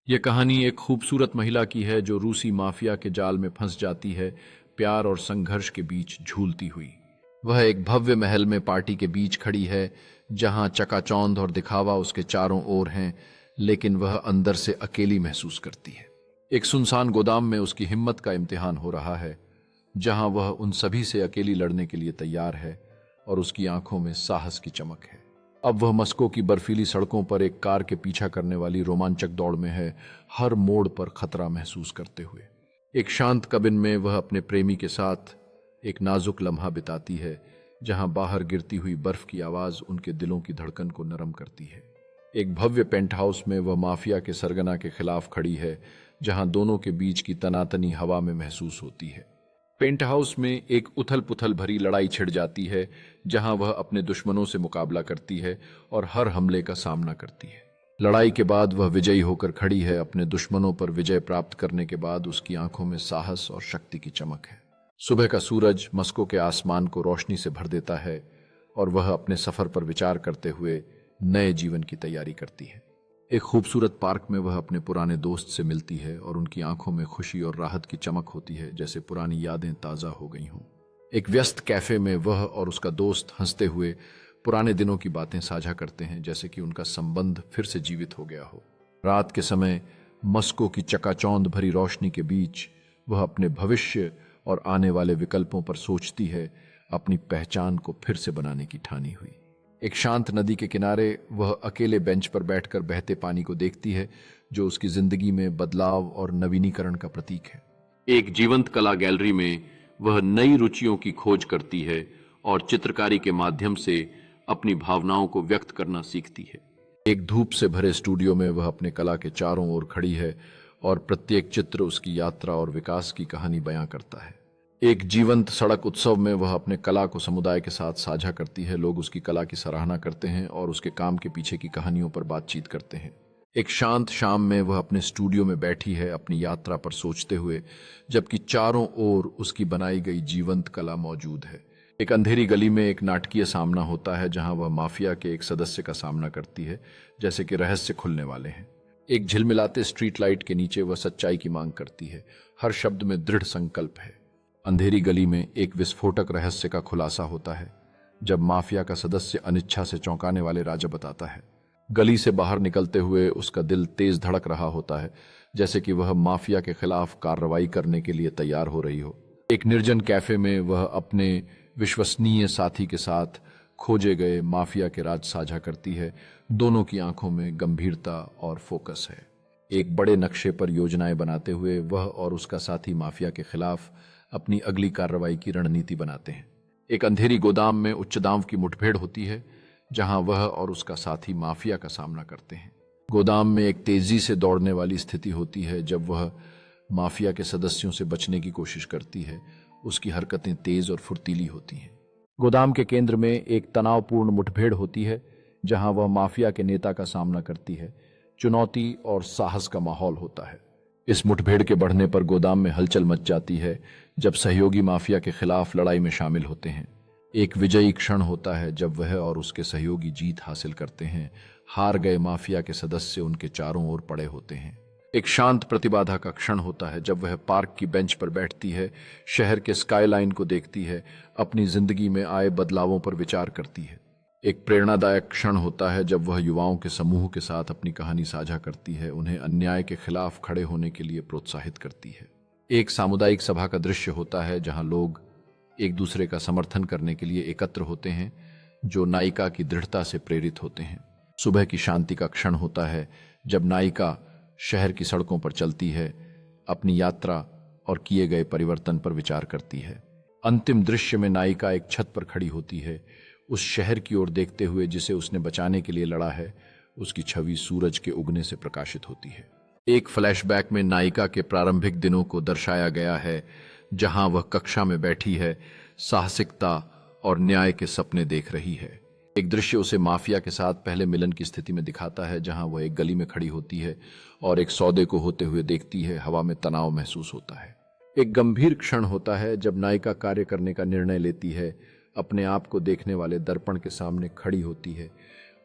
यह कहानी एक खूबसूरत महिला की है जो रूसी माफिया के जाल में फंस जाती है, प्यार और संघर्ष के बीच झूलती हुई। वह एक भव्य महल में पार्टी के बीच खड़ी है, जहां चकाचौंध और दिखावा उसके चारों ओर हैं, लेकिन वह अंदर से अकेली महसूस करती है। एक सुनसान गोदाम में उसकी हिम्मत का इम्तिहान हो रहा है, जहां वह उन सभी से अकेली लड़ने के लिए तैयार है और उसकी आंखों में साहस की चमक है। अब वह मस्को की बर्फीली सड़कों पर एक कार के पीछा करने वाली रोमांचक दौड़ में है, हर मोड़ पर खतरा महसूस करते हुए। एक शांत कबिन में वह अपने प्रेमी के साथ एक नाजुक लम्हा बिताती है, जहां बाहर गिरती हुई बर्फ की आवाज उनके दिलों की धड़कन को नरम करती है। एक भव्य पेंट हाउस में वह माफिया के सरगना के खिलाफ खड़ी है, जहां दोनों के बीच की तनातनी हवा में महसूस होती है। पेंट हाउस में एक उथल पुथल भरी लड़ाई छिड़ जाती है, जहां वह अपने दुश्मनों से मुकाबला करती है और हर हमले का सामना करती है। लड़ाई के बाद वह विजयी होकर खड़ी है। अपने दुश्मनों पर विजय प्राप्त करने के बाद उसकी आंखों में साहस और शक्ति की चमक है। सुबह का सूरज मस्को के आसमान को रोशनी से भर देता है और वह अपने सफर पर विचार करते हुए नए जीवन की तैयारी करती है। एक खूबसूरत पार्क में वह अपने पुराने दोस्त से मिलती है और उनकी आंखों में खुशी और राहत की चमक होती है, जैसे पुरानी यादें ताज़ा हो गई हों। एक व्यस्त कैफे में वह और उसका दोस्त हंसते हुए पुराने दिनों की बातें साझा करते हैं, जैसे कि उनका संबंध फिर से जीवित हो गया हो। रात के समय मस्को की चकाचौंध भरी रोशनी के बीच वह अपने भविष्य और आने वाले विकल्पों पर सोचती है, अपनी पहचान को फिर से बनाने की ठानी हुई। एक शांत नदी के किनारे वह अकेले बेंच पर बैठकर बहते पानी को देखती है, जो उसकी जिंदगी में बदलाव और नवीनीकरण का प्रतीक है। एक जीवंत कला गैलरी में वह नई रुचियों की खोज करती है और चित्रकारी के माध्यम से अपनी भावनाओं को व्यक्त करना सीखती है। एक धूप से भरे स्टूडियो में वह अपने कला के चारों ओर खड़ी है और प्रत्येक चित्र उसकी यात्रा और विकास की कहानी बयां करता है। एक जीवंत सड़क उत्सव में वह अपने कला को समुदाय के साथ साझा करती है। लोग उसकी कला की सराहना करते हैं और उसके काम के पीछे की कहानियों पर बातचीत करते हैं। एक शांत शाम में वह अपने स्टूडियो में बैठी है, अपनी यात्रा पर सोचते हुए, जबकि चारों ओर उसकी बनाई गई जीवंत कला मौजूद है। एक अंधेरी गली में एक नाटकीय सामना होता है, जहां वह माफिया के एक सदस्य का सामना करती है, जैसे कि रहस्य खुलने वाले हैं। एक झिलमिलाते स्ट्रीट लाइट के नीचे वह सच्चाई की मांग करती है, हर शब्द में दृढ़ संकल्प है। अंधेरी गली में एक विस्फोटक रहस्य का खुलासा होता है, जब माफिया का सदस्य अनिच्छा से चौंकाने वाले राज बताता है। गली से बाहर निकलते हुए उसका दिल तेज धड़क रहा होता है, जैसे कि वह माफिया के खिलाफ कार्रवाई करने के लिए तैयार हो रही हो। एक निर्जन कैफे में वह अपने विश्वसनीय साथी के साथ खोजे गए माफिया के राज साझा करती है। दोनों की आंखों में गंभीरता और फोकस है। एक बड़े नक्शे पर योजनाएं बनाते हुए वह और उसका साथी माफिया के खिलाफ अपनी अगली कार्रवाई की रणनीति बनाते हैं। एक अंधेरी गोदाम में उच्च दाम की मुठभेड़ होती है, जहां वह और उसका साथी माफिया का सामना करते हैं। गोदाम में एक तेजी से दौड़ने वाली स्थिति होती है, जब वह माफिया के सदस्यों से बचने की कोशिश करती है। उसकी हरकतें तेज और फुर्तीली होती हैं। गोदाम के केंद्र में एक तनावपूर्ण मुठभेड़ होती है, जहां वह माफिया के नेता का सामना करती है। चुनौती और साहस का माहौल होता है। इस मुठभेड़ के बढ़ने पर गोदाम में हलचल मच जाती है, जब सहयोगी माफिया के खिलाफ लड़ाई में शामिल होते हैं। एक विजयी क्षण होता है जब वह और उसके सहयोगी जीत हासिल करते हैं। हार गए माफिया के सदस्य उनके चारों ओर पड़े होते हैं। एक शांत प्रतिबाधा का क्षण होता है जब वह पार्क की बेंच पर बैठती है, शहर के स्काईलाइन को देखती है, अपनी जिंदगी में आए बदलावों पर विचार करती है। एक प्रेरणादायक क्षण होता है जब वह युवाओं के समूह के साथ अपनी कहानी साझा करती है, उन्हें अन्याय के खिलाफ खड़े होने के लिए प्रोत्साहित करती है। एक सामुदायिक सभा का दृश्य होता है, जहां लोग एक दूसरे का समर्थन करने के लिए एकत्र होते हैं, जो नायिका की दृढ़ता से प्रेरित होते हैं। सुबह की शांति का क्षण होता है जब नायिका शहर की सड़कों पर चलती है, अपनी यात्रा और किए गए परिवर्तन पर विचार करती है। अंतिम दृश्य में नायिका एक छत पर खड़ी होती है, उस शहर की ओर देखते हुए जिसे उसने बचाने के लिए लड़ा है। उसकी छवि सूरज के उगने से प्रकाशित होती है। एक फ्लैशबैक में नायिका के प्रारंभिक दिनों को दर्शाया गया है, जहां वह कक्षा में बैठी है, साहसिकता और न्याय के सपने देख रही है। एक दृश्य उसे माफिया के साथ पहले मिलन की स्थिति में दिखाता है, जहां वह एक गली में खड़ी होती है और एक सौदे को होते हुए देखती है। हवा में तनाव महसूस होता है। एक गंभीर क्षण होता है जब नायिका कार्य करने का निर्णय लेती है, अपने आप को देखने वाले दर्पण के सामने खड़ी होती है।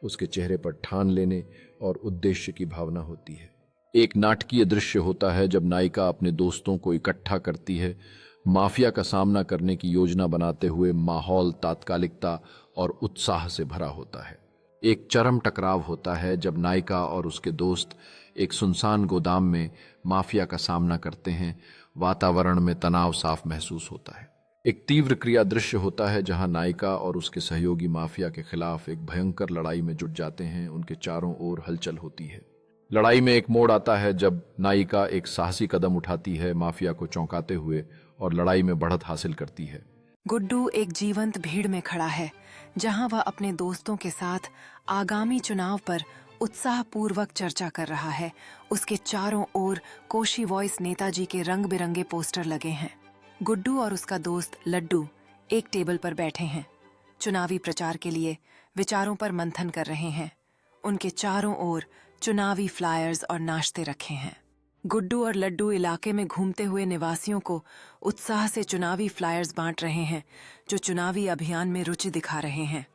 उसके चेहरे पर ठान लेने और उद्देश्य की भावना होती है। एक नाटकीय दृश्य होता है जब नायिका अपने दोस्तों को इकट्ठा करती है। माफिया का सामना करने की योजना बनाते हुए माहौल तात्कालिकता और उत्साह से भरा होता है। एक चरम टकराव होता है जब नायिका और उसके दोस्त एक सुनसान गोदाम में माफिया का सामना करते हैं। वातावरण में तनाव साफ महसूस होता है। एक तीव्र क्रिया दृश्य होता है जहां नायिका और उसके सहयोगी माफिया के खिलाफ एक भयंकर लड़ाई में जुट जाते हैं। उनके चारों ओर हलचल होती है। लड़ाई में एक मोड़ आता है जब नायिका एक साहसी कदम उठाती है, माफिया को चौंकाते हुए, और लड़ाई में बढ़त हासिल करती है। गुड्डू एक जीवंत भीड़ में खड़ा है जहां वह अपने दोस्तों के साथ आगामी चुनाव पर उत्साहपूर्वक चर्चा कर रहा है। उसके चारों ओर कोशी वॉइस नेताजी के रंग बिरंगे पोस्टर लगे हैं। गुड्डू और उसका दोस्त लड्डू एक टेबल पर बैठे हैं। चुनावी प्रचार के लिए विचारों पर मंथन कर रहे हैं। उनके चारों ओर चुनावी फ्लायर्स और नाश्ते रखे हैं। गुड्डू और लड्डू इलाके में घूमते हुए निवासियों को उत्साह से चुनावी फ्लायर्स बांट रहे हैं, जो चुनावी अभियान में रुचि दिखा रहे हैं।